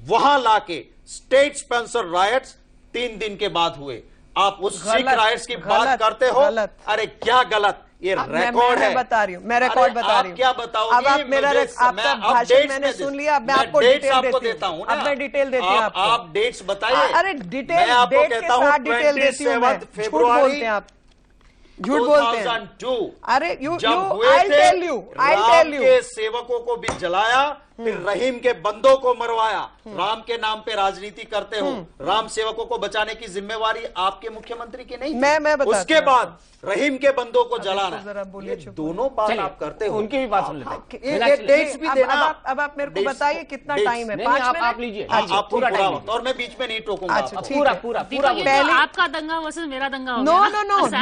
वहां लाके state sponsor rights 3 दिन के बाद हुए। आप उस सिख राइट्स की बात करते हो? अरे क्या गलत, ये रिकॉर्ड है। बता रही हूँ, मैं रिकॉर्ड बता रही हूँ। क्या बताओगे? अब आप मेरा आपका भाषण मैंने सुन लिया, अब मैं आपको डिटेल देता हूँ। अब मैं डिटेल देती हूँ आपको। आप डेट्स बताइए। अरे डिटेल, डेट के साथ डिटेल देती हूँ मैं। झूठ बोलते हैं आप, झूठ बोलते हैं। 2002 अरे I'll tell you, के सेवकों को भी जलाया, फिर रहीम के बंदों को मरवाया। राम के नाम पे राजनीति करते हो। राम सेवकों को बचाने की जिम्मेवारी आपके मुख्यमंत्री की नहीं थी। मैं उसके बाद रहीम के बंदों को जलाना, जरा बोलिए। दोनों बात आप करते हो। उनकी भी बात सुन लेते हैं। डेट्स भी देना। अब आप मेरे को बताइए कितना टाइम है? 5 मिनट आप लीजिए। आप पूरा टाइम, और मैं बीच में नहीं टोकूंगा। पूरा आपका दंगा वर्सेस मेरा दंगा। नो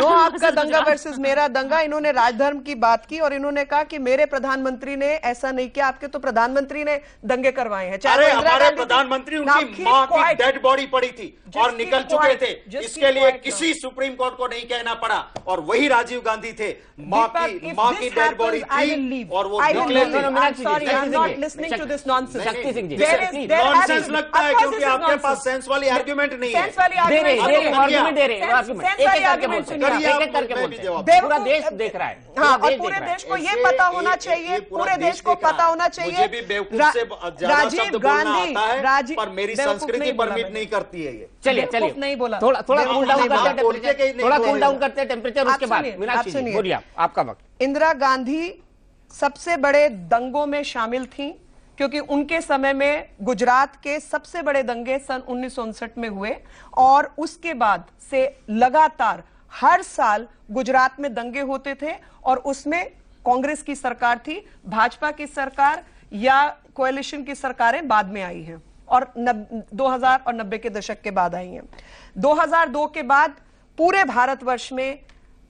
आपका दंगा वर्सेस मेरा दंगा। इन्होंने राजधर्म की बात की और इन्होंने कहा कि मेरे प्रधानमंत्री ने ऐसा नहीं किया। आपके तो प्रधानमंत्री ने दंगे करवाए हैं। अरे हमारे प्रधानमंत्री, उनकी मां की डेड बॉडी पड़ी थी और निकल चुके थे। इसके लिए किसी सुप्रीम कोर्ट को नहीं कहना पड़ा, और वही राजीव गांधी थे। मां की डेड बॉडी थी और वो निकले थे। नॉनसेंस लगता है क्योंकि आपके पास सेंस वाली आर्ग्यूमेंट नहीं है। पूरा देश देख रहा है। हाँ, और पूरे देश को ये पता होना चाहिए, पूरे देश को पता होना चाहिए। मुझे भी बेवकूफ से राजीव गांधी, पर मेरी संस्कृति परमिट नहीं करती है ये। चलिए नहीं बोला, थोड़ा कूल डाउन करते हैं टेम्परेचर, उसके बाद मीनाक्षी जी बोलिए, आपका वक्त। इंदिरा गांधी सबसे बड़े दंगों में शामिल थी, क्योंकि उनके समय में गुजरात के सबसे बड़े दंगे सन 1959 में हुए, और उसके बाद से लगातार हर साल गुजरात में दंगे होते थे, और उसमें कांग्रेस की सरकार थी। भाजपा की सरकार या कोएलिशन की सरकारें बाद में आई हैं, और 2000 और 90 के दशक के बाद आई हैं। 2002 के बाद पूरे भारतवर्ष में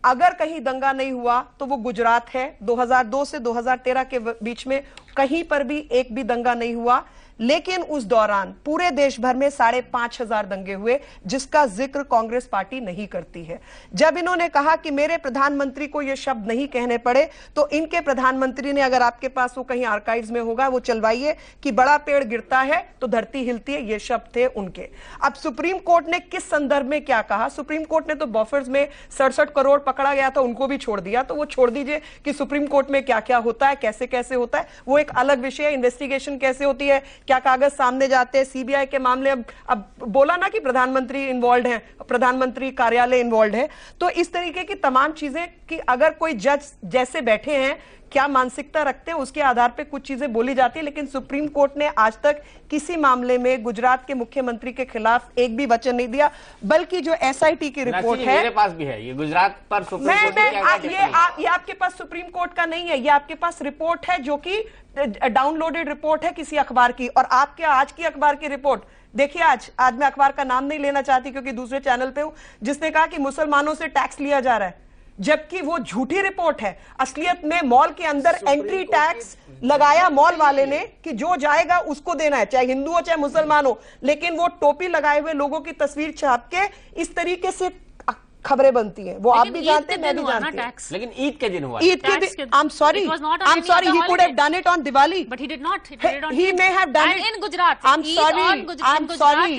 अगर कहीं दंगा नहीं हुआ तो वो गुजरात है। 2002 से 2013 के बीच में कहीं पर भी एक भी दंगा नहीं हुआ, लेकिन उस दौरान पूरे देश भर में 5,500 दंगे हुए, जिसका जिक्र कांग्रेस पार्टी नहीं करती है। जब इन्होंने कहा कि मेरे प्रधानमंत्री को यह शब्द नहीं कहने पड़े, तो इनके प्रधानमंत्री ने, अगर आपके पास वो कहीं आर्काइव्स में होगा, वो चलवाइए कि बड़ा पेड़ गिरता है तो धरती हिलती है, ये शब्द थे उनके। अब सुप्रीम कोर्ट ने किस संदर्भ में क्या कहा? सुप्रीम कोर्ट ने तो बफर्स में 67 करोड़ पकड़ा गया था, उनको भी छोड़ दिया। तो वो छोड़ दीजिए कि सुप्रीम कोर्ट में क्या क्या होता है, कैसे कैसे होता है, वो एक अलग विषय है। इन्वेस्टिगेशन कैसे होती है, क्या कागज सामने जाते हैं, सीबीआई के मामले। अब बोला ना कि प्रधानमंत्री इन्वॉल्व है, प्रधानमंत्री कार्यालय इन्वॉल्व है। तो इस तरीके की तमाम चीजें कि अगर कोई जज जैसे बैठे हैं, क्या मानसिकता रखते हैं, उसके आधार पे कुछ चीजें बोली जाती है। लेकिन सुप्रीम कोर्ट ने आज तक किसी मामले में गुजरात के मुख्यमंत्री के खिलाफ एक भी वचन नहीं दिया, बल्कि जो एसआईटी की रिपोर्ट है, मेरे पास भी है ये गुजरात पर सुप्रीम कोर्ट ये आपके पास सुप्रीम कोर्ट का नहीं है, ये आपके पास रिपोर्ट है जो कि डाउनलोडेड रिपोर्ट है किसी अखबार की। और आपके आज की अखबार की रिपोर्ट देखिए, आज मैं अखबार का नाम नहीं लेना चाहती क्योंकि दूसरे चैनल पे हूं, जिसने कहा कि मुसलमानों से टैक्स लिया जा रहा है, जबकि वो झूठी रिपोर्ट है। असलियत में मॉल के अंदर एंट्री टैक्स लगाया मॉल वाले ने कि जो जाएगा उसको देना है, चाहे हिंदू हो चाहे मुसलमान हो। लेकिन वो टोपी लगाए हुए लोगों की तस्वीर छाप के इस तरीके से खबरें बनती हैं, वो आप भी जानते हैं, मैं भी जानती हूँ। लेकिन ईद के दिन हुआ, ईद के दिन। I'm sorry, he could have done it on Diwali, but he did not. He may have done it in Gujarat. I'm sorry.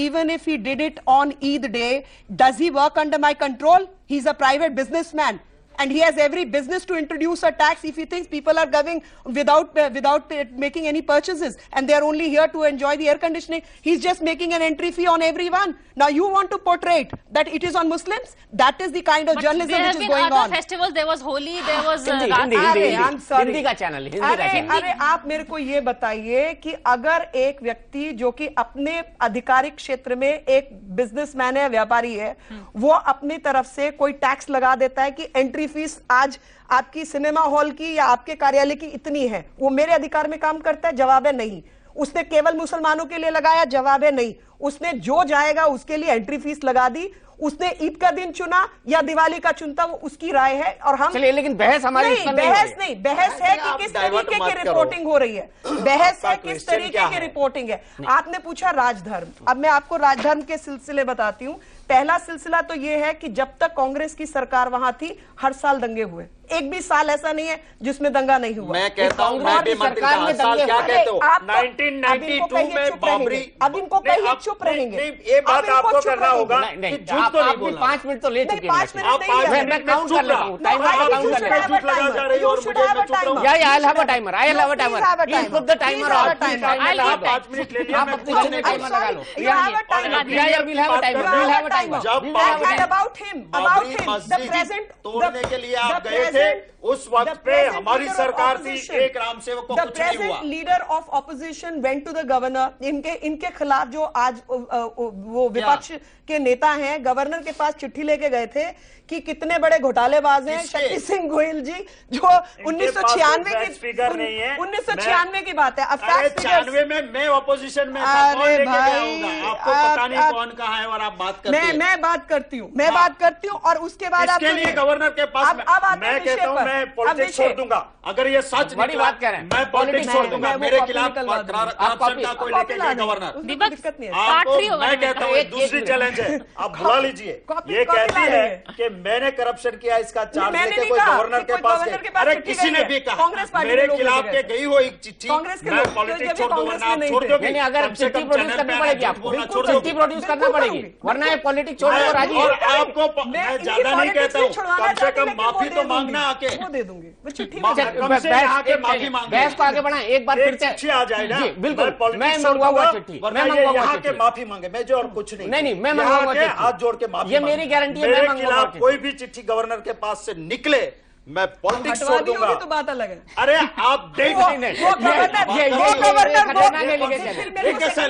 Even if he did it on Eid day, does he work under my control? He's a private businessman, and he has every business to introduce a tax if he thinks people are going without making any purchases, and they are only here to enjoy the air conditioning. He's just making an entry fee on everyone. Now you want to portray it that it is on Muslims? That is the kind of journalism which is going on. Festivals, there was Holi, there was I'm sorry. Hindi का channel, अरे आप मेरे को ये बताइए कि अगर एक व्यक्ति जो कि अपने आधिकारिक क्षेत्र में एक बिजनेसमैन है, व्यापारी है, वो अपनी तरफ से कोई टैक्स लगा देता है कि एंट्री फीस आज आपकी सिनेमा हॉल की या आपके कार्यालय की इतनी है, वो मेरे अधिकार में काम करता है? जवाब है नहीं। उसने केवल मुसलमानों के लिए लगाया? जवाब है नहीं। उसने जो जाएगा उसके लिए एंट्री फीस लगा दी। उसने ईद का दिन चुना या दिवाली का चुनता, वो उसकी राय है। और हम चलिए, लेकिन बहस हमारी बहस है कि किस तरीके की रिपोर्टिंग हो रही है, बहस है किस तरीके की रिपोर्टिंग है। आपने पूछा राजधर्म, अब मैं आपको राजधर्म के सिलसिले बताती हूँ। पहला सिलसिला तो ये है कि जब तक कांग्रेस की सरकार वहां थी हर साल दंगे हुए, एक भी साल ऐसा नहीं है जिसमें दंगा नहीं हुआ। मैं कहता हूं, मैं भी मंत्री था, हर साल क्या कहते हो? 1992 में बाबरी। अब इनको कहिए चुप रहेंगे। ये बात आपको करना होगा कि झूठ तो नहीं बोलना। 5 मिनट तो ले चुके हैं। 5 मिनट मैं काउंट कर लेता हूं, टाइमर का काउंट कर लेता हूं। झूठ लगा जा रही हो और मुझे मैं चुप रहूं। Yeah, I'll have a timer. I'll have a timer. Please put the timer on. 5 minute ले लिया, आप मैं अपनी कुछ जगह नहीं टाइमर बोलूंगा। लगा लो। You have a timer. Yeah, we'll have a timer. We'll have a timer. And about him, the मस्जिद present, तोड़ने के लिए आप गए थे, उस वक्त पे हमारी सरकार थी, एक राम सेवक को कुछ नहीं हुआ। Leader of opposition went to the governor, इनके खिलाफ जो आज वो विपक्ष के नेता हैं, गवर्नर के पास चिट्ठी लेके गए थे कि कितने बड़े घोटालेबाज हैं शक्ति सिंह गोयल जी, जो 1996 की बात है। अब 96 में मैं ऑपोजिशन में था, कौन लेके गया होगा? आपको पता नहीं कौन कहा है और आप बात करते हैं। मैं बात करती हूँ, और उसके बाद इसके लिए गवर्नर के पास मैं कहता हूँ मैं पॉलिटिक्स छोड़ दूंगा। अगर ये सच बड़ी बात कह रहे हैं, मैं पॉलिटिक्स छोड़ दूंगा। मेरे खिलाफ करप्शन का कोई लेके गया गवर्नर। दिक्कत नहीं है। आपको मैं कहता हूँ दूसरी चैलेंज है, आप बुला लीजिए। ये कहती है कि मैंने करप्शन किया, इसका चार्ज लेके कोई गवर्नर के पास गए। अरे किसी ने भी कहा मेरे खिलाफ के गई हो एक चिट्ठी, मैं पॉलिटिक्स छोड़ दूंगा। आप छोड़ दोगे? अगर चिट्ठी प्रोड्यूस करनी पड़ेगी, आपको चिट्ठी प्रोड्यूस करना पड़ेगी, वरना ये पॉलिटिक्स छोड़ दो राजी। और आपको मैं ज्यादा नहीं कहता हूँ, कम से कम माफी तो मांगना आके। वो दे दूंगी, वो चिट्ठी माफी मांगे। बहस को आगे बढ़ाएं, एक बार फिर से चिट्ठी आ जाए ना। बिल्कुल, मैं मंगवाऊंगा चिट्ठी, मैं मंगवाऊंगा के माफी मांगे, मैं जो और कुछ नहीं। नहीं, मैं मंगवाऊंगा चिट्ठी, हाथ जोड़ के माफी। ये मेरी गारंटी है। मैं खिलाफ कोई भी चिट्ठी गवर्नर के पास से निकले, मैं पॉलिटिक्स छोड़ दूंगा। तो बात अलग है। अरे आप देख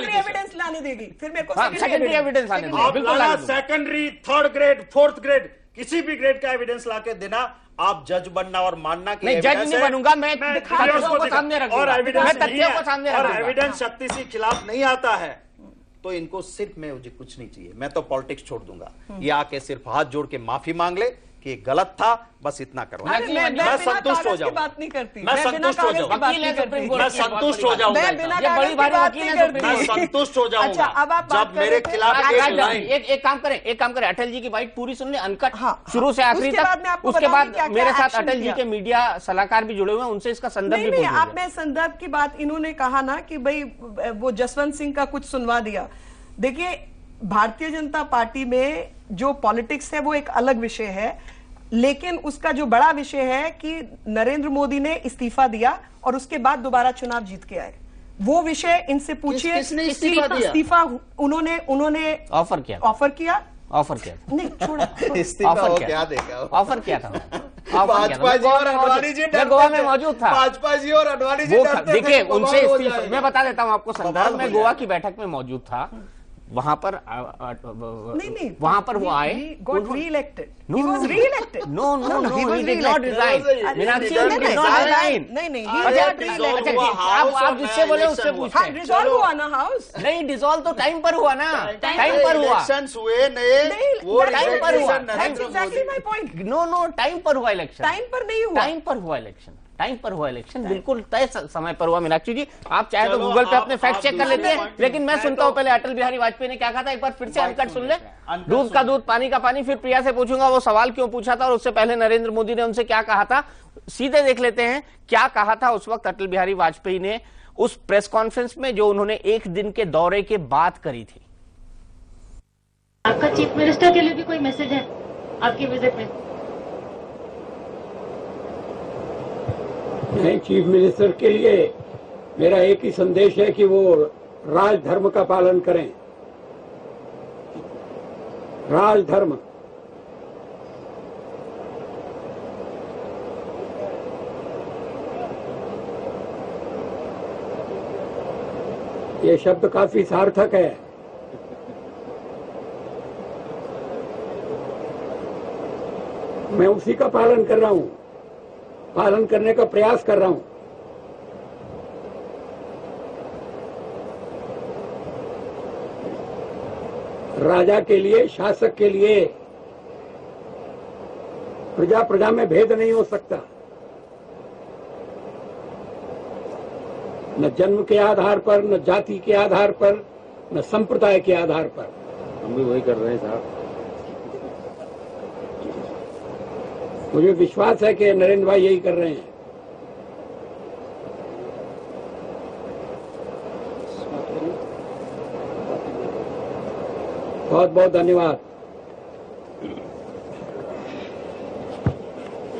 एविडेंस लाने देगी, फिर मेरे को सेकेंडरी एविडेंस आने देगी। आप लाना secondary, third grade, fourth grade, किसी भी ग्रेड का एविडेंस लाके देना। आप जज बनना और मानना कि नहीं, जज नहीं बनूंगा मैं, तथ्यों को सामने रखूंगा। और एविडेंस एविडेंस शक्ति से खिलाफ नहीं आता है तो इनको सिर्फ मैं मुझे कुछ नहीं चाहिए, मैं तो पॉलिटिक्स छोड़ दूंगा। ये आके सिर्फ हाथ जोड़ के माफी मांग ले कि गलत था, बस इतना करवा। मैं संतुष्ट हो जाऊंगा, बात नहीं करती, मैं संतुष्ट हो जाऊंगा, मैं संतुष्ट हो जाऊंगा, ये बड़ी भारी वकील है, मैं संतुष्ट हो जाऊंगा जब मेरे खिलाफ एक काम करें, अटल जी की बाइट पूरी सुन ले, अनकट शुरू से आखिरी तक। उसके बाद मेरे साथ अटल जी के मीडिया सलाहकार भी जुड़े हुए हैं, उनसे इसका संदर्भ भी आप मैं संदर्भ की बात, इन्होंने कहा ना कि भाई वो जसवंत सिंह का कुछ सुनवा दिया। देखिए, भारतीय जनता पार्टी में जो पॉलिटिक्स है वो एक अलग विषय है, लेकिन उसका जो बड़ा विषय है कि नरेंद्र मोदी ने इस्तीफा दिया और उसके बाद दोबारा चुनाव जीत के आए। वो विषय इनसे पूछिए। किसने इस्तीफा दिया? इस्तीफा उन्होंने ऑफर किया नहीं, छोड़ा इस्तीफा क्या देगा? ऑफर किया था। भाजपा जी और अडवाणी जी, मैं गोवा में मौजूद था। भाजपा जी और अडवाणी जी देखिए, उनसे इस्तीफा, मैं बता देता हूँ आपको संदर्भ। मैं गोवा की बैठक में मौजूद था, वहां पर नहीं, वहां पर वो आए, got re-elected. No, He was re-elected. No, he did not resign. Meenakshi did not resign. नहीं, आप जिससे बोले उससे पूछते हैं। डिसॉल्व हुआ ना हाउस? नहीं, डिसॉल्व तो टाइम पर हुआ ना, टाइम पर हुआ। इलेक्शंस हुए नए, वो टाइम पर हुआ। That's exactly my point. No, time पर हुआ इलेक्शन। टाइम पर नहीं हुआ, टाइम पर हुआ इलेक्शन, बिल्कुल तय समय पर हुआ। मीनाक्षी जी, आप चाहे तो गूगल पे अपने फैक्ट चेक कर लेते हैं, लेकिन मैं सुनता हूं पहले अटल बिहारी वाजपेयी ने क्या कहा था, एक बार फिर से अनकट सुन ले। दूध का दूध, पानी का पानी। फिर प्रिया से पूछूंगा वो सवाल क्यों पूछा था और उससे पहले नरेंद्र मोदी ने उनसे क्या कहा था। सीधे देख लेते हैं क्या कहा था उस वक्त अटल बिहारी वाजपेयी ने उस प्रेस कॉन्फ्रेंस में जो उन्होंने एक दिन के दौरे के बाद करी थी। आपका चीफ मिनिस्टर के लिए भी कोई मैसेज है आपकी विजिट में? नहीं, चीफ मिनिस्टर के लिए मेरा एक ही संदेश है कि वो राजधर्म का पालन करें। राजधर्म, ये शब्द काफी सार्थक है। मैं उसी का पालन कर रहा हूं, पालन करने का प्रयास कर रहा हूं। राजा के लिए, शासक के लिए प्रजा में भेद नहीं हो सकता, न जन्म के आधार पर, न जाति के आधार पर, न संप्रदाय के आधार पर। हम भी वही कर रहे हैं साहब। मुझे विश्वास है कि नरेंद्र भाई यही कर रहे हैं। बहुत बहुत धन्यवाद।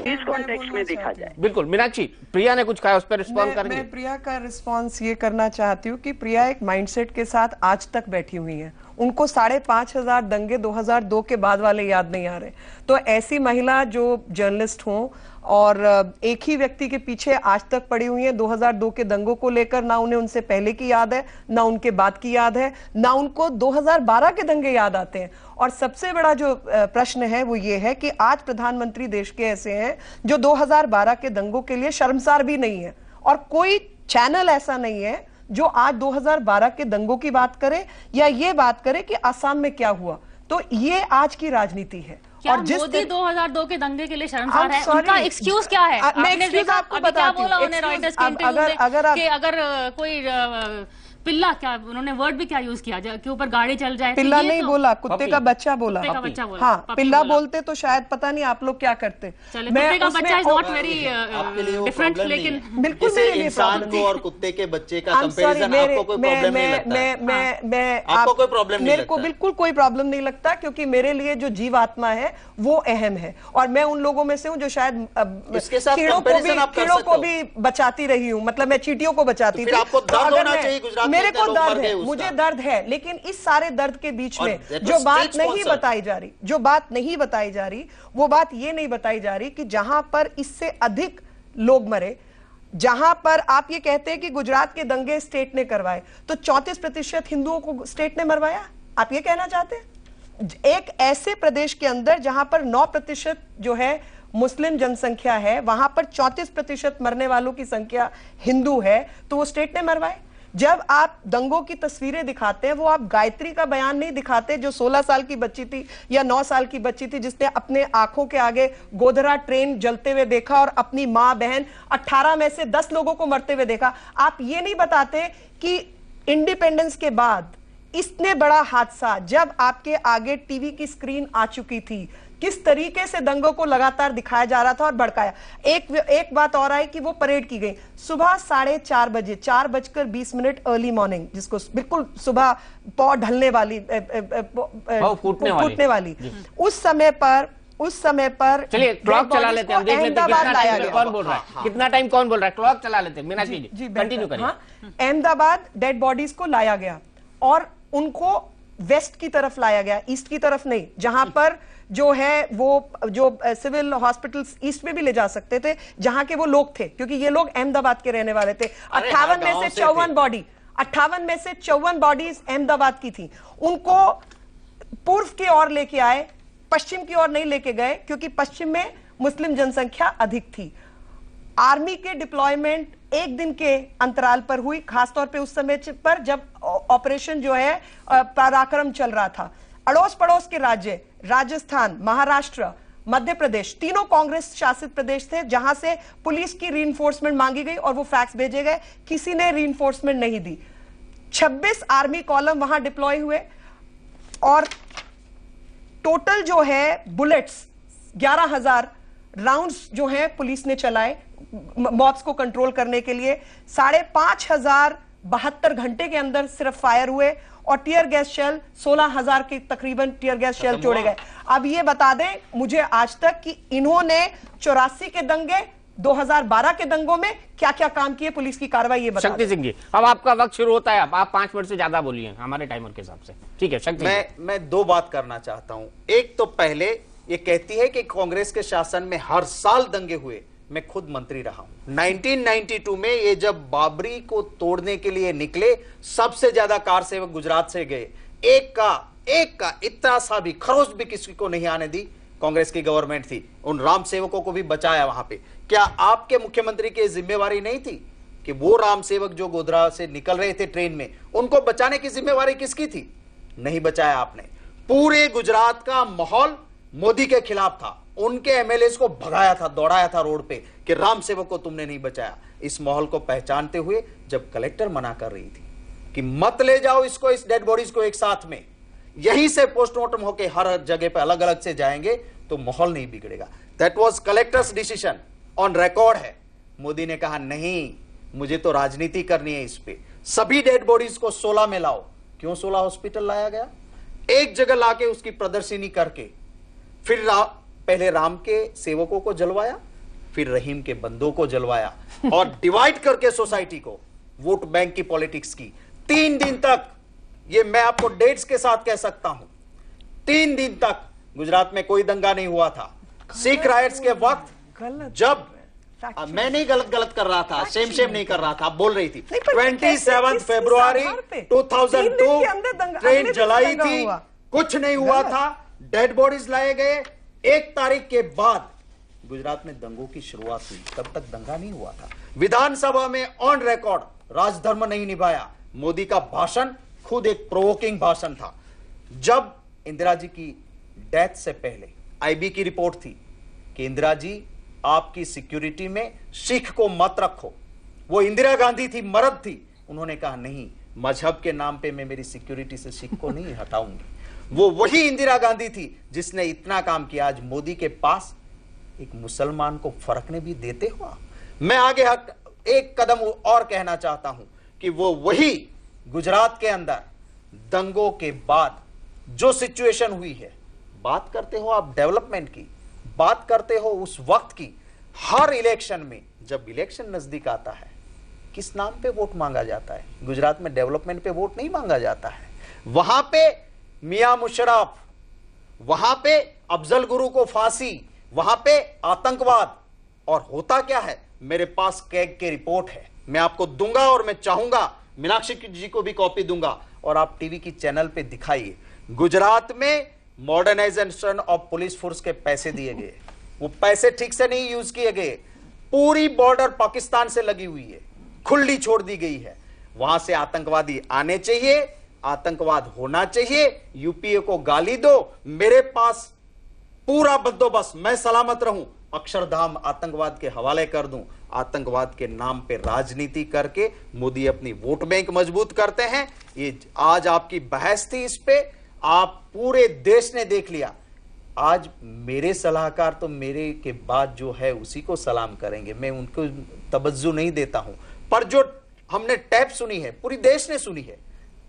इस कॉन्टेक्स्ट में देखा जाए। बिल्कुल मीनाक्षी, प्रिया ने कुछ कहा, उस पर रिस्पॉन्ड करेंगे। मैं प्रिया का रिस्पॉन्स ये करना चाहती हूँ कि प्रिया एक माइंडसेट के साथ आज तक बैठी हुई है। उनको 5,500 दंगे 2002 के बाद वाले याद नहीं आ रहे। तो ऐसी महिला जो जर्नलिस्ट हों और एक ही व्यक्ति के पीछे आज तक पड़ी हुई है 2002 के दंगों को लेकर, ना उन्हें उनसे पहले की याद है, ना उनके बाद की याद है, ना उनको 2012 के दंगे याद आते हैं। और सबसे बड़ा जो प्रश्न है वो ये है कि आज प्रधानमंत्री देश के ऐसे हैं जो 2012 के दंगों के लिए शर्मसार भी नहीं है, और कोई चैनल ऐसा नहीं है जो आज 2012 के दंगों की बात करे या ये बात करे कि असम में क्या हुआ। तो ये आज की राजनीति है। क्या और जिस मोदी 2002 के दंगे के लिए शर्मसार है? sorry, उनका एक्सक्यूज क्या है? मैं आपने excuse देखा आपको अभी क्या बताती हूँ। बोला उन्होंने रॉयटर्स के इंटरव्यू में कि अगर कोई पिल्ला, क्या उन्होंने वर्ड भी क्या यूज किया के ऊपर गाड़ी चल जाए, पिल्ला नहीं बोला, कुत्ते का बच्चा बोला। कुत्ते का बच्चा बोला। हाँ, पिल्ला बोलते तो शायद पता नहीं आप लोग क्या करते। चले, कुत्ते का बच्चा इज नॉट वेरी डिफरेंट, लेकिन बिल्कुल मेरे लिए इंसान को और कुत्ते के बच्चे का कंपैरिजन आपको कोई प्रॉब्लम नहीं लगता? आपको कोई प्रॉब्लम नहीं मेरे को बिल्कुल कोई प्रॉब्लम नहीं लगता, क्योंकि मेरे लिए जो जीवात्मा है वो अहम है। और मैं उन लोगों में से हूँ जो शायद कीड़ों को भी बचाती रही हूँ, मतलब मैं चींटियों को बचाती थी। आपको दर्द होना चाहिए, गुजरात मेरे को दर्द है, मुझे दर्द है, लेकिन इस सारे दर्द के बीच में जो बात नहीं बताई जा रही, वो बात ये नहीं बताई जा रही कि जहां पर इससे अधिक लोग मरे, जहां पर आप ये कहते हैं कि गुजरात के दंगे स्टेट ने करवाए, तो 34% हिंदुओं को स्टेट ने मरवाया, आप ये कहना चाहते हैं? एक ऐसे प्रदेश के अंदर जहां पर 9% जो है मुस्लिम जनसंख्या है, वहां पर 34% मरने वालों की संख्या हिंदू है, तो वो स्टेट ने मरवाए। जब आप दंगों की तस्वीरें दिखाते हैं, वो आप गायत्री का बयान नहीं दिखाते जो 16 साल की बच्ची थी या 9 साल की बच्ची थी जिसने अपने आंखों के आगे गोधरा ट्रेन जलते हुए देखा और अपनी मां बहन 18 में से 10 लोगों को मरते हुए देखा। आप ये नहीं बताते कि इंडिपेंडेंस के बाद इतने बड़ा हादसा जब आपके आगे टीवी की स्क्रीन आ चुकी थी, किस तरीके से दंगों को लगातार दिखाया जा रहा था और भड़काया। एक बात और आई कि वो परेड की गई सुबह 4:30 बजे, 4:20 अर्ली मॉर्निंग, जिसको बिल्कुल सुबह पौ ढलने वाली, फूटने वाली, उस समय पर चलिए क्लॉक चला लेते हैं, देख लेते हैं कितना टाइम कौन बोल रहा है, कितना टाइम कौन बोल रहा है, क्लॉक चला लेते हैं। मीनाक्षी जी कंटिन्यू करिए। अहमदाबाद डेड बॉडीज को लाया गया और उनको वेस्ट की तरफ लाया गया, ईस्ट की तरफ नहीं, जहां पर जो है वो जो सिविल हॉस्पिटल्स ईस्ट में भी ले जा सकते थे, जहां के वो लोग थे, क्योंकि ये लोग अहमदाबाद के रहने वाले थे। 58 में से 54 बॉडीज अहमदाबाद की थी। उनको पूर्व की ओर लेके आए, पश्चिम की ओर नहीं लेके गए, क्योंकि पश्चिम में मुस्लिम जनसंख्या अधिक थी। आर्मी के डिप्लॉयमेंट एक दिन के अंतराल पर हुई, खासतौर पे उस समय पर जब ऑपरेशन जो है पराक्रम चल रहा था। अड़ोस पड़ोस के राज्य राजस्थान, महाराष्ट्र, मध्य प्रदेश, तीनों कांग्रेस शासित प्रदेश थे जहां से पुलिस की रीइंफोर्समेंट मांगी गई और वो फैक्स भेजे गए, किसी ने रीइंफोर्समेंट नहीं दी। 26 आर्मी कॉलम वहां डिप्लॉय हुए और टोटल जो है बुलेट्स 11,000 राउंड्स जो है पुलिस ने चलाए मॉब्स को कंट्रोल करने के लिए। 5,572 घंटे के अंदर सिर्फ फायर हुए और टीयर गैस शेल 16,000 के तकरीबन टीयर गैस शेल छोड़े गए। अब ये बता दें मुझे आज तक कि इन्होंने 84 के दंगे, 2012 के दंगों में क्या क्या काम किए, पुलिस की कार्रवाई, ये बता। शक्ति सिंह जी अब आपका वक्त शुरू होता है, अब आप 5 मिनट से ज्यादा बोलिए हमारे टाइमर के हिसाब से, ठीक है? शक्ति मैं 2 बात करना चाहता हूं। एक तो पहले ये कहती है कि कांग्रेस के शासन में हर साल दंगे हुए, मैं खुद मंत्री रहा हूं। 1992 में ये जब बाबरी को तोड़ने के लिए निकले, सबसे ज्यादा कार सेवक गुजरात से गए, एक का इतना सा भी खरोच भी किसी को नहीं आने दी। कांग्रेस की गवर्नमेंट थी, उन राम सेवकों को भी बचाया वहां पे। क्या आपके मुख्यमंत्री की जिम्मेवारी नहीं थी कि वो राम सेवक जो गोधरा से निकल रहे थे ट्रेन में, उनको बचाने की जिम्मेवारी किसकी थी? नहीं बचाया आपने। पूरे गुजरात का माहौल मोदी के खिलाफ था, उनके एमएलए को भगाया था, दौड़ाया था रोड पे कि राम सेवक को तुमने नहीं बचाया। इस माहौल को पहचानते हुए जब कलेक्टर मना कर रही थी कि मत ले जाओ इसको, इस डेड बॉडीज को एक साथ में, यहीं से पोस्टमार्टम होके हर जगह पे अलग अलग से जाएंगे तो माहौल नहीं बिगड़ेगा, that was collector's decision, on record है। मोदी ने कहा नहीं, मुझे तो राजनीति करनी है इस पे, सभी डेड बॉडीज को 16 में लाओ। क्यों 16 हॉस्पिटल लाया गया? एक जगह लाके उसकी प्रदर्शनी करके, फिर पहले राम के सेवकों को जलवाया, फिर रहीम के बंदों को जलवाया और डिवाइड करके सोसाइटी को, वोट बैंक की पॉलिटिक्स की। 3 दिन तक, ये मैं आपको डेट्स के साथ कह सकता हूं, 3 दिन तक गुजरात में कोई दंगा नहीं हुआ था। सिख राइट्स के वक्त जब मैं नहीं गलत कर रहा था, सेम नहीं कर रहा था, आप बोल रही थी 27 फरवरी 2002 ट्रेन जलाई थी, कुछ नहीं हुआ था, डेड बॉडीज लाए गए। 1 तारीख के बाद गुजरात में दंगों की शुरुआत हुई, तब तक दंगा नहीं हुआ था। विधानसभा में ऑन रिकॉर्ड राजधर्म नहीं निभाया। मोदी का भाषण खुद एक प्रोवोकिंग भाषण था। जब इंदिरा जी की डेथ से पहले आईबी की रिपोर्ट थी कि इंदिरा जी आपकी सिक्योरिटी में सिख को मत रखो, वो इंदिरा गांधी थी, मर्द थी, उन्होंने कहा नहीं, मजहब के नाम पे मैं मेरी सिक्योरिटी से सिख को नहीं हटाऊंगी। वो वही इंदिरा गांधी थी जिसने इतना काम किया। आज मोदी के पास एक मुसलमान को फर्कने भी देते हुआ। मैं आगे एक कदम और कहना चाहता हूं कि वो वही गुजरात के अंदर दंगों के बाद जो सिचुएशन हुई है, बात करते हो आप डेवलपमेंट की, बात करते हो उस वक्त की। हर इलेक्शन में जब इलेक्शन नजदीक आता है, किस नाम पे वोट मांगा जाता है? गुजरात में डेवलपमेंट पे वोट नहीं मांगा जाता है। वहां पे मियां मुशर्रफ, वहां पे अफजल गुरु को फांसी, वहां पे आतंकवाद। और होता क्या है? मेरे पास कैग की रिपोर्ट है, मैं आपको दूंगा और मैं चाहूंगा मीनाक्षी जी को भी कॉपी दूंगा और आप टीवी की चैनल पे दिखाइए। गुजरात में मॉडर्नाइजेशन ऑफ पुलिस फोर्स के पैसे दिए गए, वो पैसे ठीक से नहीं यूज किए गए। पूरी बॉर्डर पाकिस्तान से लगी हुई है, खुली छोड़ दी गई है। वहां से आतंकवादी आने चाहिए, आतंकवाद होना चाहिए। यूपीए को गाली दो, मेरे पास पूरा बंदोबस्त, मैं सलामत रहूं, अक्षरधाम आतंकवाद के हवाले कर दूं। आतंकवाद के नाम पे राजनीति करके मोदी अपनी वोट बैंक मजबूत करते हैं। ये आज आपकी बहस थी इस पे, आप पूरे देश ने देख लिया। आज मेरे सलाहकार तो मेरे के बाद जो है उसी को सलाम करेंगे, मैं उनको तवज्जो नहीं देता हूं, पर जो हमने टैप सुनी है पूरी देश ने सुनी है,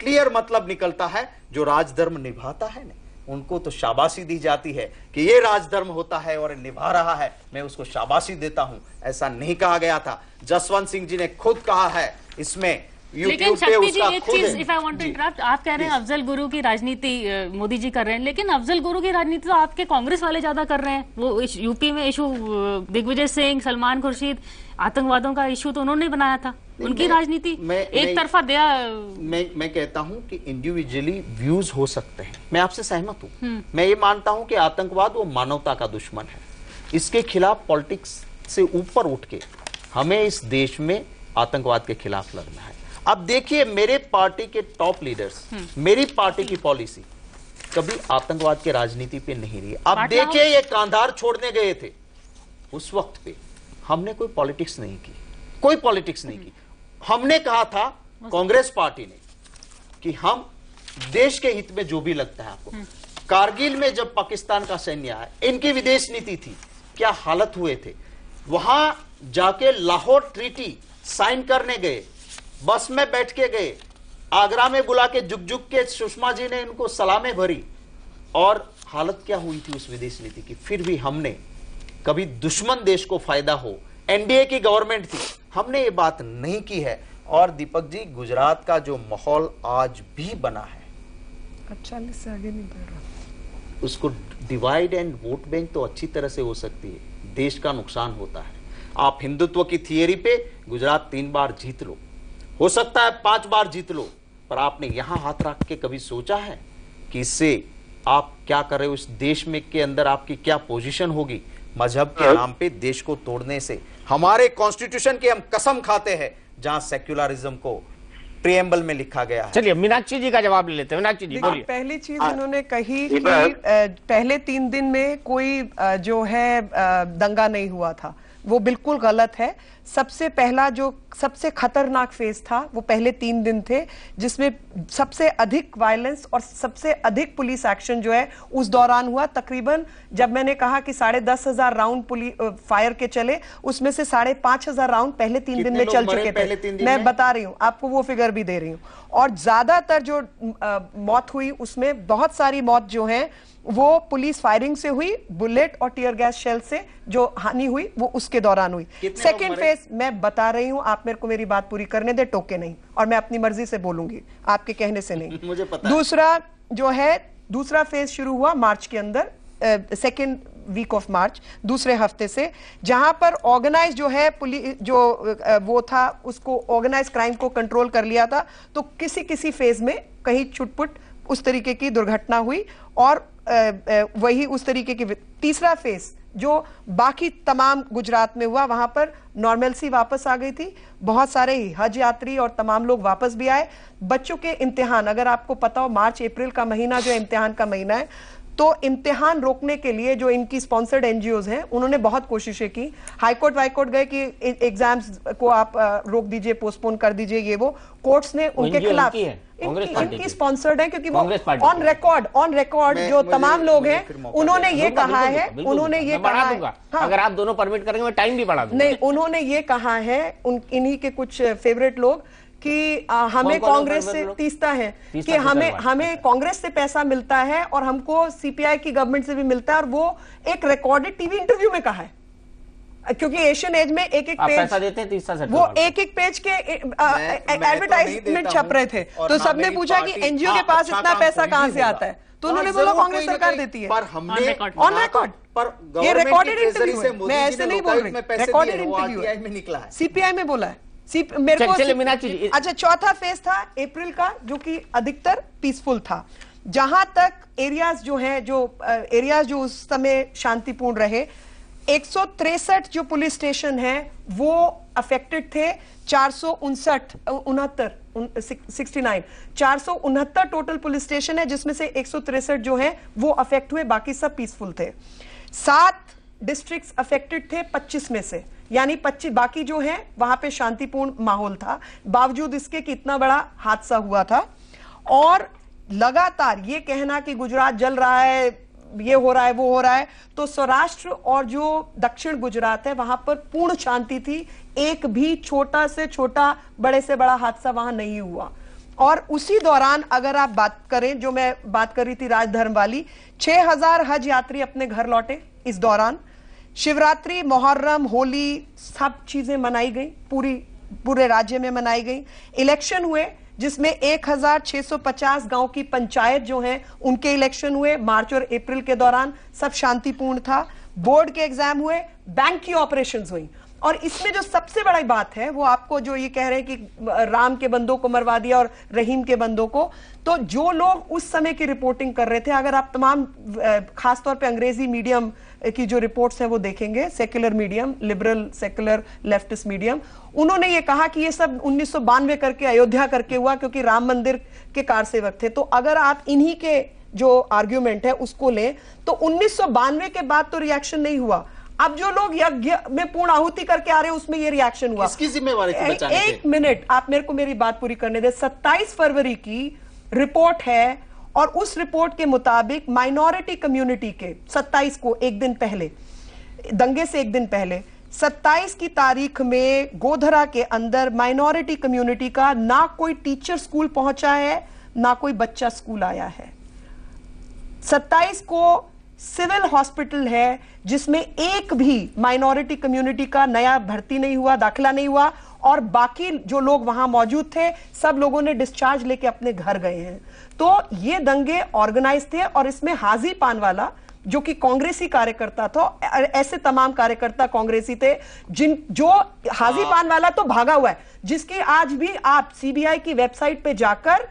क्लियर मतलब निकलता है। जो राजधर्म निभाता है ना, उनको तो शाबाशी दी जाती है कि ये राजधर्म होता है और निभा रहा है, मैं उसको शाबाशी देता हूं। ऐसा नहीं कहा गया था, जसवंत सिंह जी ने खुद कहा है इसमें। लेकिन शक्ति जी, एक चीज, if I want to interrupt, आप कह रहे हैं अफजल गुरु की राजनीति मोदी जी कर रहे हैं, लेकिन अफजल गुरु की राजनीति तो आपके कांग्रेस वाले ज्यादा कर रहे हैं। वो यूपी में इशू दिग्विजय सिंह, सलमान खुर्शीद, आतंकवादों का इशू तो उन्होंने बनाया था। उनकी राजनीति एक तरफा दया। मैं कहता हूं कि इंडिविजुअली व्यूज हो सकते हैं, मैं आपसे सहमत हूं। मैं ये मानता हूं कि आतंकवाद वो मानवता का दुश्मन है, इसके खिलाफ पॉलिटिक्स से ऊपर उठ के हमें इस देश में आतंकवाद के खिलाफ लड़ना है। अब देखिए, मेरे पार्टी के टॉप लीडर्स, मेरी पार्टी की पॉलिसी कभी आतंकवाद के राजनीति पे नहीं रही। अब देखिए, ये कांधार छोड़ने गए थे, उस वक्त पे हमने कोई पॉलिटिक्स नहीं की, कोई पॉलिटिक्स नहीं की। हमने कहा था, कांग्रेस पार्टी ने, कि हम देश के हित में जो भी लगता है आपको। कारगिल में जब पाकिस्तान का सैन्य आया, इनकी विदेश नीति थी, क्या हालत हुए थे। वहां जाके लाहौर ट्रीटी साइन करने गए, बस में बैठ के गए, आगरा में बुला के जुग जुग के सुषमा जी ने इनको सलामें भरी, और हालत क्या हुई थी उस विदेश नीति की। फिर भी हमने कभी दुश्मन देश को फायदा हो, एनडीए की गवर्नमेंट थी, हमने ये बात नहीं की है। और दीपक जी, गुजरात का जो माहौल आज भी बना है, 40 से आगे नहीं बढ़ रहा, उसको डिवाइड एंड वोट बैंक तो अच्छी तरह से हो सकती है, देश का नुकसान होता है। आप हिंदुत्व की थियरी पे गुजरात 3 बार जीत लो, हो सकता है 5 बार जीत लो, पर आपने यहां हाथ रख के कभी सोचा है कि इससे आप क्या कर रहे हो, इस देश में के अंदर आपकी क्या पोजीशन होगी। मजहब के नाम पे देश को तोड़ने से हमारे कॉन्स्टिट्यूशन की हम कसम खाते हैं, जहां सेक्युलरिज्म को प्रीएम्बल में लिखा गया है। चलिए मीनाक्षी जी का जवाब ले लेते हैं। मीनाक्षी जी बोलिए। पहली चीज इन्होंने कही कि पहले 3 दिन में कोई जो है दंगा नहीं हुआ था, वो बिल्कुल गलत है। सबसे पहला जो सबसे खतरनाक फेज था वो पहले 3 दिन थे, जिसमें सबसे अधिक वायलेंस और सबसे अधिक पुलिस एक्शन जो है उस दौरान हुआ। तकरीबन जब मैंने कहा कि 10,500 राउंड फायर के चले, उसमें से 5,500 राउंड पहले 3 दिन में चल चुके थे। मैं बता रही हूं आपको, वो फिगर भी दे रही हूं। और ज्यादातर जो मौत हुई उसमें बहुत सारी मौत जो है वो पुलिस फायरिंग से हुई, बुलेट और टीयर गैस शेल से जो हानि हुई वो उसके दौरान हुई। सेकेंड फेज मैं बता रही हूं, आप मेरे को मेरी बात पूरी करने दे, टोके नहीं, और मैं अपनी मर्जी से बोलूंगी, आपके कहने से नहीं। मुझे पता है। दूसरा फेज शुरू हुआ मार्च के अंदर, सेकेंड वीक ऑफ मार्च, दूसरे हफ्ते से, जहां पर ऑर्गेनाइज जो है पुलिस जो वो था उसको ऑर्गेनाइज क्राइम को कंट्रोल कर लिया था। तो किसी फेज में कहीं छुटपुट उस तरीके की दुर्घटना हुई और वही उस तरीके की। तीसरा फेज जो बाकी तमाम गुजरात में हुआ, वहां पर नॉर्मलसी वापस आ गई थी, बहुत सारे हज यात्री और तमाम लोग वापस भी आए। बच्चों के इम्तिहान, अगर आपको पता हो मार्च अप्रैल का महीना जो इम्तिहान का महीना है, तो इम्तिहान रोकने के लिए जो इनकी स्पॉन्सर्ड एनजीओज हैं उन्होंने बहुत कोशिशें की। हाईकोर्ट वाईकोर्ट गए कि एग्जाम्स को आप रोक दीजिए, पोस्टपोन कर दीजिए, ये वो कोर्ट्स ने उनके खिलाफ, इनकी स्पॉन्सर्ड है क्योंकि वो ऑन रिकॉर्ड जो तमाम लोग हैं उन्होंने ये कहा है, अगर आप दोनों परमिट करेंगे मैं टाइम भी बढ़ा दूंगा। नहीं, उन्होंने ये कहा है इन्हीं के कुछ फेवरेट लोग कि हमें कांग्रेस से तीस्ता है कि हमें कांग्रेस से पैसा मिलता है और हमको सीपीआई की गवर्नमेंट से भी मिलता है, और वो एक रिकॉर्डेड टीवी इंटरव्यू में कहा है। क्योंकि एशियन एज में एक पेज पैसा देते हैं, वो एक पेज के एडवर्टाइजमेंट छप रहे थे, तो सबने पूछा कि एनजीओ के पास इतना पैसा कहां से आता है, तो उन्होंने बोला कांग्रेस सरकार देती है। पर हमने ऑन रिकॉर्ड, ये रिकॉर्डेड इंटरव्यू है, मैं ऐसे नहीं बोल रही, रिकॉर्डेड इंटरव्यू है, सीपीआई में बोला है। मेरे को अच्छा, चौथा फेज था अप्रैल का, जो कि अधिकतर पीसफुल था, जहां तक एरियाज जो उस समय शांतिपूर्ण रहे। 163 जो पुलिस स्टेशन है वो अफेक्टेड थे, 469 टोटल पुलिस स्टेशन है, जिसमें से 163 जो है वो अफेक्ट हुए, बाकी सब पीसफुल थे। 7 डिस्ट्रिक्ट्स अफेक्टेड थे 25 में से, यानी 25 बाकी जो है वहां पे शांतिपूर्ण माहौल था, बावजूद इसके कि इतना बड़ा हादसा हुआ था। और लगातार ये कहना कि गुजरात जल रहा है, ये हो रहा है, वो हो रहा है, तो सौराष्ट्र और जो दक्षिण गुजरात है वहां पर पूर्ण शांति थी, एक भी छोटा से छोटा, बड़े से बड़ा हादसा वहां नहीं हुआ। और उसी दौरान अगर आप बात करें, जो मैं बात कर रही थी राजधर्म वाली, 6,000 हज यात्री अपने घर लौटे इस दौरान। शिवरात्रि, मुहर्रम, होली, सब चीजें मनाई गई, पूरे राज्य में मनाई गई। इलेक्शन हुए जिसमें 1,650 गांव की पंचायत जो हैं उनके इलेक्शन हुए मार्च और अप्रैल के दौरान, सब शांतिपूर्ण था। बोर्ड के एग्जाम हुए, बैंक की ऑपरेशंस हुई। और इसमें जो सबसे बड़ी बात है वो आपको जो ये कह रहे हैं कि राम के बंदों को मरवा दिया और रहीम के बंदों को, तो जो लोग उस समय की रिपोर्टिंग कर रहे थे, अगर आप तमाम खासतौर पे अंग्रेजी मीडियम की जो रिपोर्ट्स हैं वो देखेंगे, secular medium, liberal secular leftist medium, उन्होंने ये कहा कि ये सब 1992 करके, अयोध्या करके हुआ, क्योंकि राम मंदिर के कारसेवक थे। तो अगर आप इन्हीं के जो आर्ग्यूमेंट है उसको लें तो 1992 के बाद तो रिएक्शन नहीं हुआ। अब जो लोग यज्ञ में पूर्ण आहुति करके आ रहे हैं उसमें ये रिएक्शन हुआ। इसकी जिम्मेवारी थी बचाने की। एक मिनट, आप मेरे को मेरी बात पूरी करने दे। 27 फरवरी की रिपोर्ट है और उस रिपोर्ट के मुताबिक माइनॉरिटी कम्युनिटी के 27 को, एक दिन पहले, दंगे से एक दिन पहले, 27 की तारीख में गोधरा के अंदर माइनॉरिटी कम्युनिटी का ना कोई टीचर स्कूल पहुंचा है, ना कोई बच्चा स्कूल आया है। 27 को सिविल हॉस्पिटल है जिसमें एक भी माइनॉरिटी कम्युनिटी का नया भर्ती नहीं हुआ, दाखिला नहीं हुआ, और बाकी जो लोग वहां मौजूद थे सब लोगों ने डिस्चार्ज लेके अपने घर गए हैं। तो ये दंगे ऑर्गेनाइज थे और इसमें हाजी पानवाला जो कि कांग्रेसी कार्यकर्ता था, ऐसे तमाम कार्यकर्ता कांग्रेसी थे जो हाजी पानवाला तो भागा हुआ है, जिसकी आज भी आप सीबीआई की वेबसाइट पे जाकर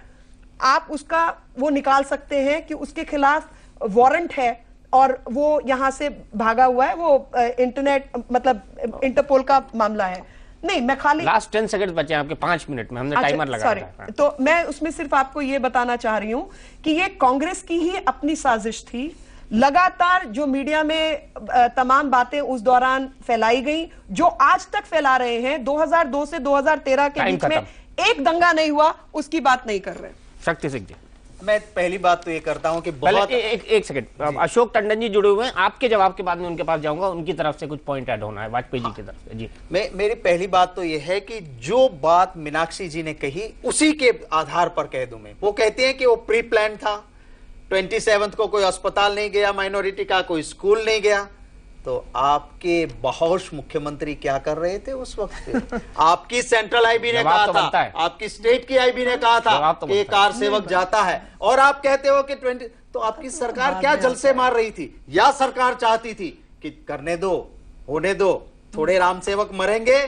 आप उसका वो निकाल सकते हैं कि उसके खिलाफ वारंट है और वो यहां से भागा हुआ है। वो इंटरनेट मतलब इंटरपोल का मामला है। नहीं, मैं खाली लास्ट 10 सेकंड बचे आपके, 5 मिनट में हमने टाइमर लगा रखा है। तो मैं उसमें सिर्फ आपको ये बताना चाह रही हूं कि ये कांग्रेस की ही अपनी साजिश थी लगातार जो मीडिया में तमाम बातें उस दौरान फैलाई गई, जो आज तक फैला रहे हैं, 2002 से 2013 के बीच में एक दंगा नहीं हुआ, उसकी बात नहीं कर रहे। शक्ति सिंह जी, मैं पहली बात तो ये करता हूं कि बहुत एक सेकंड, अशोक टंडन जी जुड़े हुए हैं, आपके जवाब के बाद में उनके पास जाऊंगा, उनकी तरफ से कुछ पॉइंट ऐड होना है वाजपेयी जी की तरफ से। जी, मेरी पहली बात तो ये है कि जो बात मीनाक्षी जी ने कही उसी के आधार पर कह दूं मैं। वो कहते हैं कि वो प्री प्लान था, 27 को कोई अस्पताल नहीं गया माइनॉरिटी का, कोई स्कूल नहीं गया। तो आपके बहोश मुख्यमंत्री क्या कर रहे थे उस वक्त पे? आपकी सेंट्रल आईबी ने कहा था, आपकी स्टेट की आईबी ने कहा था कि कार सेवक जाता है, और आप कहते हो कि 20। तो आपकी सरकार क्या जलसे मार रही थी? या सरकार चाहती थी कि करने दो, होने दो, थोड़े राम सेवक मरेंगे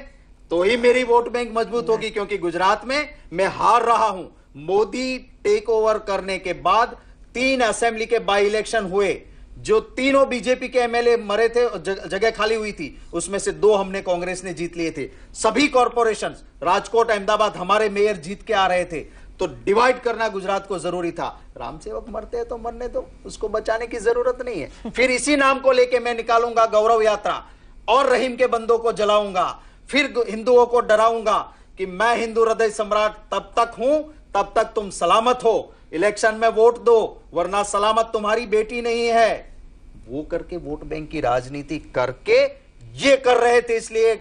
तो ही मेरी वोट बैंक मजबूत होगी, क्योंकि गुजरात में मैं हार रहा हूं। मोदी टेक ओवर करने के बाद 3 असेंबली के बाई इलेक्शन हुए, जो तीनों बीजेपी के एमएलए मरे थे, जगह खाली हुई थी, उसमें से 2 हमने कांग्रेस ने जीत लिए थे। सभी कॉर्पोरेशंस, राजकोट, अहमदाबाद, हमारे मेयर जीत के आ रहे थे। तो डिवाइड करना गुजरात को जरूरी था। राम सेवक मरते हैं तो मरने दो, उसको बचाने की जरूरत नहीं है। फिर इसी नाम को लेके मैं निकालूंगा गौरव यात्रा और रहीम के बंदों को जलाऊंगा, फिर हिंदुओं को डराऊंगा कि मैं हिंदू हृदय सम्राट तब तक हूं, तब तक तुम सलामत हो, इलेक्शन में वोट दो, वरना सलामत तुम्हारी बेटी नहीं है। वो करके वोट बैंक की राजनीति करके ये कर रहे थे, इसलिए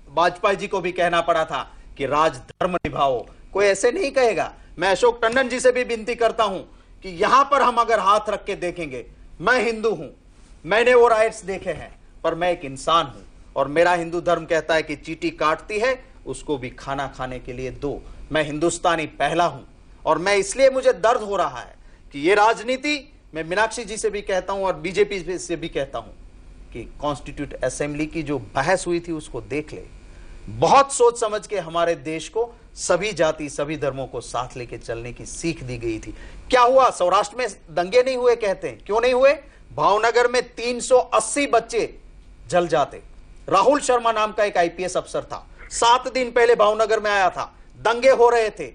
वाजपेयी जी को भी कहना पड़ा था कि राजधर्म निभाओ। कोई ऐसे नहीं कहेगा। मैं अशोक टंडन जी से भी विनती करता हूं कि यहां पर हम अगर हाथ रख के देखेंगे, मैं हिंदू हूं, मैंने वो राइट्स देखे हैं, पर मैं एक इंसान हूं, और मेरा हिंदू धर्म कहता है कि चींटी काटती है उसको भी खाना खाने के लिए दो। मैं हिंदुस्तानी पहला हूं, और मैं इसलिए मुझे दर्द हो रहा है कि ये राजनीति, मैं मीनाक्षी जी से भी कहता हूं और बीजेपी से भी कहता हूं कि कॉन्स्टिट्यूट असेंबली की जो बहस हुई थी उसको देख ले। बहुत सोच समझ के हमारे देश को सभी जाति, सभी धर्मों को साथ लेके चलने की सीख दी गई थी। क्या हुआ? सौराष्ट्र में दंगे नहीं हुए कहते हैं, क्यों नहीं हुए? भावनगर में 380 बच्चे जल जाते। राहुल शर्मा नाम का एक आईपीएस अफसर था, 7 दिन पहले भावनगर में आया था, दंगे हो रहे थे,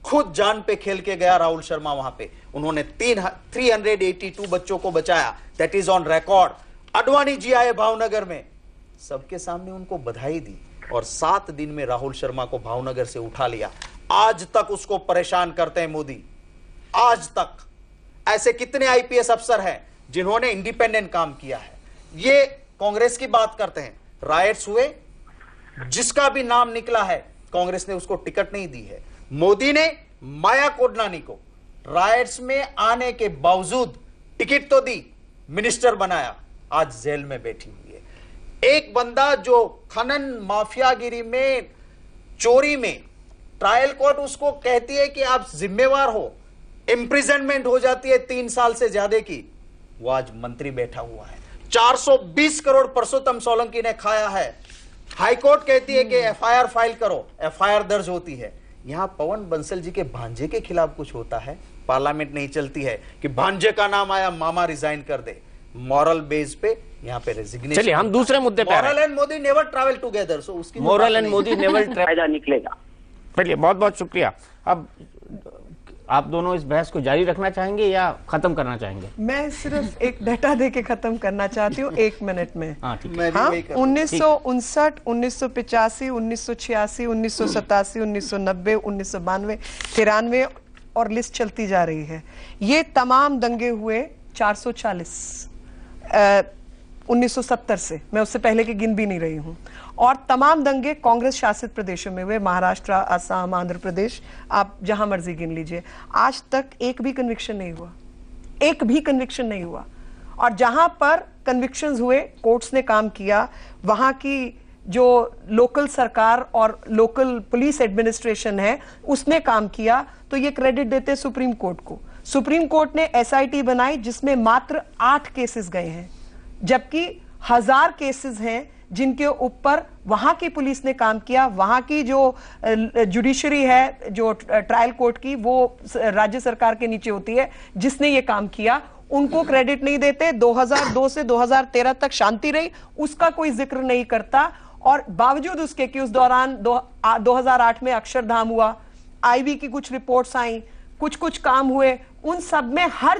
खुद जान पे खेल के गया राहुल शर्मा वहां पे। उन्होंने 382 बच्चों को बचाया, that is on record. Advani ji आए भावनगर में, सबके सामने उनको बधाई दी, और 7 दिन में राहुल शर्मा को भावनगर से उठा लिया। आज तक उसको परेशान करते हैं मोदी, आज तक। ऐसे कितने आईपीएस अफसर हैं जिन्होंने इंडिपेंडेंट काम किया है। ये कांग्रेस की बात करते हैं, राइट्स हुए, जिसका भी नाम निकला है कांग्रेस ने उसको टिकट नहीं दी है। मोदी ने माया कोडनानी को राइट्स में आने के बावजूद टिकट तो दी, मिनिस्टर बनाया, आज जेल में बैठी हुई है। एक बंदा जो खनन माफियागिरी में, चोरी में, ट्रायल कोर्ट उसको कहती है कि आप जिम्मेवार हो, इंप्रिजनमेंट हो जाती है 3 साल से ज्यादा की, वो आज मंत्री बैठा हुआ है। 420 करोड़ परसोत्तम सोलंकी ने खाया है। हाईकोर्ट कहती है कि एफआईआर फाइल करो, एफआईआर दर्ज होती है। यहां पवन बंसल जी के भांजे के खिलाफ कुछ होता है, पार्लियामेंट नहीं चलती है कि भांजे का नाम आया, मामा रिजाइन कर दे। मॉरल बेस पे यहाँ पे रेजिग्नेशन। चलिए हम दूसरे मुद्दे पे moral and Modi never travel together, so उसकी मॉरल एंड मोदी नेवर फायदा निकलेगा। चलिए बहुत बहुत शुक्रिया। अब आप दोनों इस बहस को जारी रखना चाहेंगे या खत्म करना चाहेंगे? मैं सिर्फ एक डाटा दे के खत्म करना चाहती हूँ 1 मिनट में। हाँ ठीक है। हाँ, 1959, 1985, 1986, 1987, 1990, 1992, 93 और लिस्ट चलती जा रही है। ये तमाम दंगे हुए 440 1970 से, मैं उससे पहले की गिन भी नहीं रही हूं। और तमाम दंगे कांग्रेस शासित प्रदेशों में हुए, महाराष्ट्र, असम, आंध्र प्रदेश, आप जहां मर्जी गिन लीजिए। आज तक एक भी कन्विक्शन नहीं हुआ, एक भी कन्विक्शन नहीं हुआ। और जहां पर कन्विक्शंस हुए, कोर्ट्स ने काम किया, वहां की जो लोकल सरकार और लोकल पुलिस एडमिनिस्ट्रेशन है उसने काम किया। तो ये क्रेडिट देते सुप्रीम कोर्ट को। सुप्रीम कोर्ट ने एसआईटी बनाई जिसमें मात्र 8 केसेस गए हैं, जबकि 1000 केसेस हैं जिनके ऊपर वहां की पुलिस ने काम किया। वहां की जो जुडिशरी है, जो ट्रायल कोर्ट की, वो राज्य सरकार के नीचे होती है, जिसने ये काम किया, उनको क्रेडिट नहीं देते। 2002 से 2013 तक शांति रही, उसका कोई जिक्र नहीं करता। और बावजूद उसके कि उस दौरान 2008 में अक्षरधाम हुआ, आईबी की कुछ रिपोर्ट्स आई, कुछ काम हुए, उन सब में हर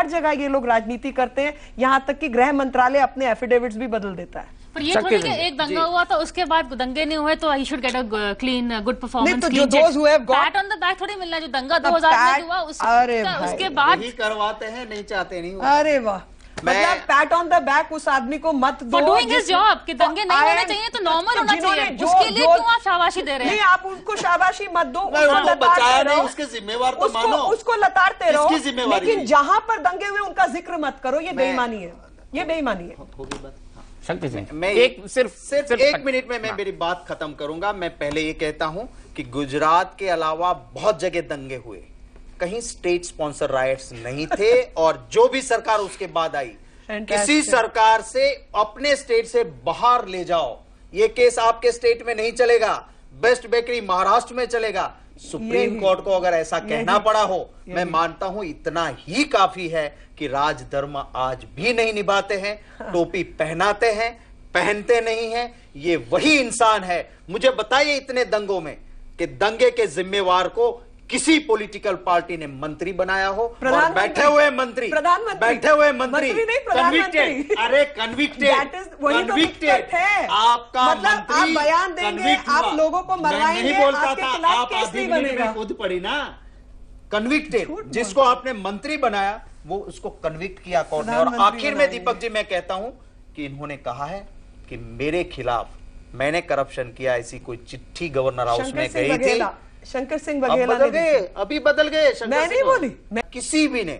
जगह ये लोग राजनीति करते हैं, यहां तक कि गृह मंत्रालय अपने एफिडेविट्स भी बदल देता है। पर ये थोड़ी कि एक दंगा हुआ था उसके बाद दंगे नहीं हुए तो he should get a clean good performance, PAT on the back थोड़ी मिलना। जो दंगा 2000 में हुआ उसके बाद करवाते हैं, नहीं चाहते नहीं। अरे वाह, मतलब पैट ऑन द बैक उस आदमी को मत दो। डूइंग हिज जॉब कि दंगे नहीं होने चाहिए तो नॉर्मल होना चाहिए, उसके लिए क्यों आप शाबाशी दे रहे हैं? नहीं, आप उनको शाबाशी मत दो, उसको बचाया नहीं, उसके जिम्मेवार तो मानो, उसको लताड़ते रहो, लेकिन जहां पर दंगे हुए उनका जिक्र मत करो। ये बेईमानी है, ये बेईमानी है। शक्ति सिंह, मैं सिर्फ एक मिनट में मैं मेरी बात खत्म करूंगा। मैं पहले ये कहता हूं कि गुजरात के अलावा बहुत जगह दंगे हुए, कहीं स्टेट स्पॉन्सर राइट्स नहीं थे, और जो भी सरकार उसके बाद आई, किसी सरकार से अपने स्टेट से बाहर ले जाओ, ये केस आपके स्टेट में नहीं चलेगा, बेस्ट बेकरी महाराष्ट्र में चलेगा। सुप्रीम कोर्ट को अगर ऐसा कहना पड़ा हो, मैं मानता हूं इतना ही काफी है कि राजधर्म आज भी नहीं निभाते हैं, टोपी पहनाते हैं, पहनते नहीं हैं। ये वही इंसान है। मुझे बताइए इतने दंगों में कि दंगे के जिम्मेवार को किसी पॉलिटिकल पार्टी ने मंत्री बनाया हो, और बैठे हुए मंत्री कन्विक्टेड, अरे कन्विक्टेड है आपका मतलब मंत्री। आप बयान देंगे, आप लोगों को मरवाएंगे, नहीं बोलता आपके था, खिलाफ आप केस नहीं बनेगा। खुद पढ़ी ना, कन्विक्टेड, जिसको आपने मंत्री बनाया वो उसको कन्विक्ट किया कोर्ट ने। और आखिर में दीपक जी मैं कहता हूं कि इन्होंने कहा है कि मेरे खिलाफ मैंने करप्शन किया, ऐसी कोई चिट्ठी गवर्नर हाउस में गई थी। शंकर सिंह बघेला बदल गए, अभी बदल गए। मैं नहीं बोली, किसी भी ने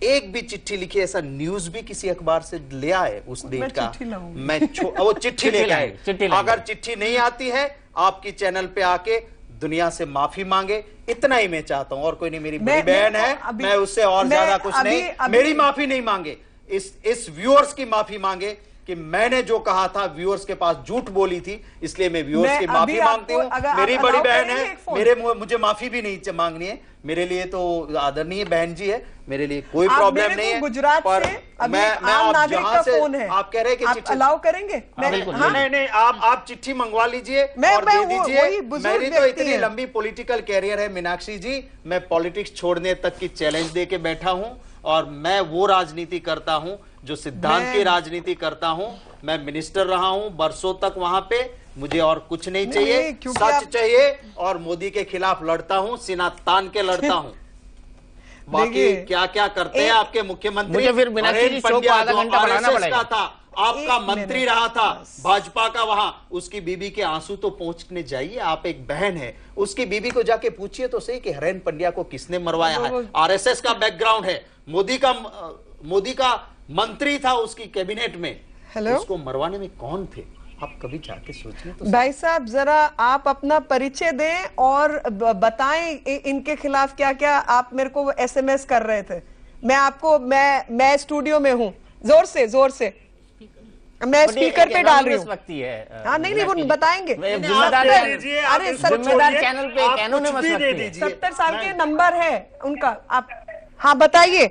एक भी चिट्ठी लिखी, ऐसा न्यूज भी किसी अखबार से ले आए उस डेट का, मैं वो चिट्ठी लेके आए। अगर चिट्ठी नहीं आती है, आपकी चैनल पे आके दुनिया से माफी मांगे, इतना ही मैं चाहता हूं, और कोई नहीं। मेरी बड़ी बहन है, मैं उससे और ज्यादा कुछ नहीं। मेरी माफी नहीं मांगे, इस व्यूअर्स की माफी मांगे कि मैंने जो कहा था व्यूअर्स के पास झूठ बोली थी, इसलिए मैं व्यूअर्स की माफी मांगती हूं। मेरी बड़ी बहन है, मुझे माफी भी नहीं मांगनी है। मेरे लिए तो आदरणीय बहन जी है, मेरे लिए कोई प्रॉब्लम नहीं है। गुजरात पर से मैं आप जहां से आप कह रहे हैं कि अलाउ करेंगे, नहीं, आप चिट्ठी मंगवा लीजिए और दे दीजिए। मेरी तो इतनी लंबी पॉलिटिकल कैरियर है मीनाक्षी जी, मैं पॉलिटिक्स छोड़ने तक की चैलेंज दे के बैठा हूं, और मैं वो राजनीति करता हूं जो सिद्धांत की राजनीति करता हूं। मैं मिनिस्टर रहा हूं बरसों तक वहां पे, मुझे और कुछ नहीं चाहिए, सच चाहिए, और मोदी के खिलाफ लड़ता हूं, सीना तान के लड़ता हूं। बाकी क्या क्या करते हैं आपके मुख्यमंत्री। मुझे फिर मीनाक्षी जी शो को आधा घंटा बढ़ाना पड़ेगा। था आपका मंत्री रहा था भाजपा का, वहां उसकी बीबी के आंसू तो पहुंचने जाइए। आप एक बहन है, उसकी बीबी को जाके पूछिए तो सही कि हरेन पंड्या को किसने मरवाया है। आरएसएस का बैकग्राउंड है, मोदी का मंत्री था उसकी कैबिनेट में, उसको मरवाने में कौन थे? आप कभी जाके सोचिए तो। भाई साहब जरा आप अपना परिचय दें और बताएं इनके खिलाफ क्या क्या आप मेरे को एसएमएस कर रहे थे। मैं आपको मैं स्टूडियो में हूं, जोर से मैं स्पीकर पे डाल रही हूँ। हाँ नहीं वो बताएंगे। अरे जिम्मेदार चैनल पे कैनोनिमस 70 साल के नंबर है उनका। आप हाँ बताइए।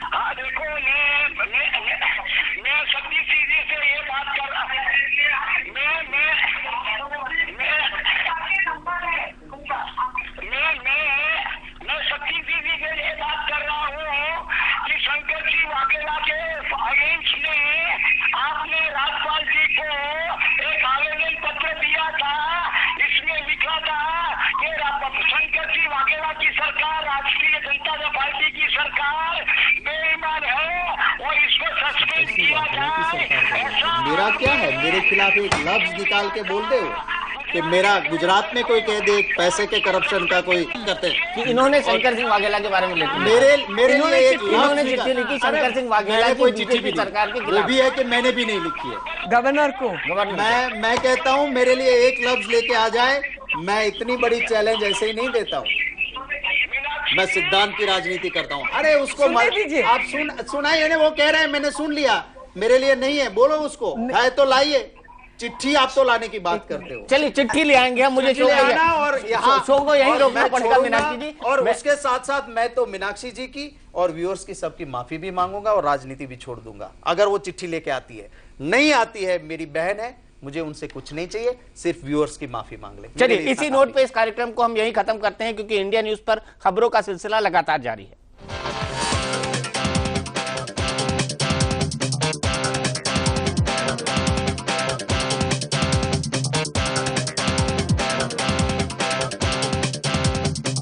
हाँ देखो, मैं सभी चीजें से ये बात कर रहा हूँ। मैं सच्ची चीजें से ये बात कर रहा हूँ कि शंकर जी वाघेला के अगेंस्ट में आपने राज्यपाल जी को एक आवेदन पत्र दिया था। इसमें लिखा था कि शंकर जी वाघेला की सरकार, राष्ट्रीय जनता पार्टी की सरकार बेईमान है और इसको सस्पेंड किया जाए। मेरा क्या है, मेरे खिलाफ एक लफ्ज निकाल के बोल दे कि मेरा गुजरात में कोई कह दे पैसे के करप्शन का कोई करते कि इन्होंने शंकर सिंह वाघेला के बारे में लिखा। मेरे लिए इन्होंने चिट्ठी लिखी शंकर सिंह वाघेला कोई चिट्ठी भी सरकार के खिलाफ भी है कि मैंने भी नहीं लिखी है गवर्नर को। मैं कहता हूं मेरे लिए एक लफ्ज लेके आ जाए, मैं इतनी बड़ी चैलेंज ऐसे ही नहीं देता हूं। मैं सिद्धांत की राजनीति करता हूं। अरे उसको आप सुनाइए ना, वो कह रहे हैं मैंने सुन लिया, मेरे लिए नहीं है, बोलो उसको है तो लाइए चिट्ठी। आप तो लाने की बात करते हो, चलिए चिट्ठी ले आएंगे हम। मुझे शो और यहाँ शो को यही रोकना पड़ेगा मीनाक्षी जी। और उसके साथ साथ मैं तो मीनाक्षी जी की और व्यूअर्स की सबकी माफी भी मांगूंगा और राजनीति भी छोड़ दूंगा अगर वो चिट्ठी लेके आती है। नहीं आती है, मेरी बहन है, मुझे उनसे कुछ नहीं चाहिए, सिर्फ व्यूअर्स की माफी मांग ले। चलिए इसी नोट पे इस कार्यक्रम को हम यही खत्म करते हैं, क्योंकि इंडिया न्यूज पर खबरों का सिलसिला लगातार जारी है।